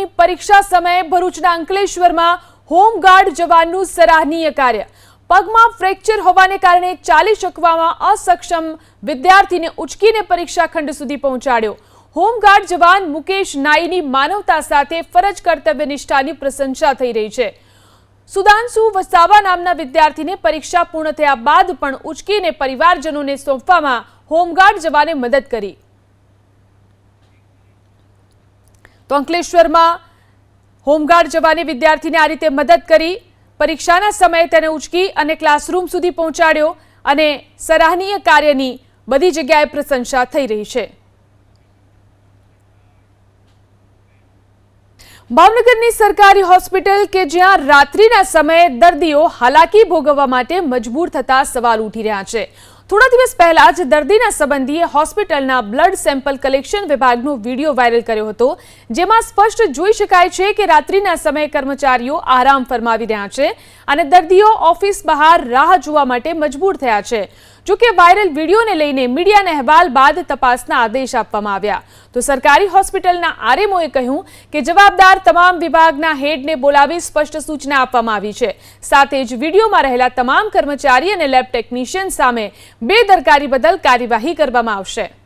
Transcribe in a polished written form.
બોર્ડની પરીક્ષા સમયે ભરૂચના અંકલેશ્વરમાં હોમગાર્ડ જવાનનું સરાહનીય કાર્ય। પગમાં ફ્રેક્ચર હોવાને કારણે ચાલી શકવામાં અસક્ષમ વિદ્યાર્થીને ઉચકીને પરીક્ષા ખંડ સુધી પહોંચાડ્યો। હોમગાર્ડ જવાન મુકેશ નાઈની માનવતા સાથે ફરજ કર્તવ્યનિષ્ઠાની પ્રશંસા થઈ રહી છે। સુધાંશુ વસાવા નામના વિદ્યાર્થીને પરીક્ષા પૂર્ણ થયા બાદ પણ ઉચકીને પરિવારજનોને સોંપવામાં હોમગાર્ડ જવાને મદદ કરી। તો અંકલેશ્વરમાં હોમગાર્ડ જવાને વિદ્યાર્થીને આ રીતે મદદ કરી। પરીક્ષાના સમયે તેને ઉચકી અને ક્લાસરૂમ સુધી પહોંચાડ્યો અને સરાહનીય કાર્યની બધી જગ્યાએ પ્રશંસા થઈ રહી છે। ભાવનગરની સરકારી હોસ્પિટલ કે જ્યાં રાત્રિના સમયે દર્દીઓ હાલાકી ભોગવવા માટે મજબૂર થતા સવાલ ઉઠી રહ્યા છે। થોડા દિવસ પહેલા જ દર્દીના સંબંધીએ હોસ્પિટલના બ્લડ સેમ્પલ કલેક્શન વિભાગનો વિડીયો વાયરલ કર્યો હતો, જેમાં સ્પષ્ટ જોઈ શકાય છે કે રાત્રિના સમયે કર્મચારીઓ આરામ ફરમાવી રહ્યા છે અને દર્દીઓ ઓફિસ બહાર રાહ જોવા માટે મજબૂર થયા છે। જો કે વાયરલ વિડીયોને લઈને મીડિયાના અહેવાલ બાદ તપાસના આદેશ આપવામાં આવ્યા। તો સરકારી હોસ્પિટલના આરએમઓએ કહ્યું કે જવાબદાર તમામ વિભાગના હેડને બોલાવી સ્પષ્ટ સૂચના આપવામાં આવી છે। સાથે જ વિડીયોમાં રહેલા તમામ કર્મચારી અને લેબ ટેકનિશિયન સામે બેદરકારી બદલ કાર્યવાહી કરવામાં આવશે।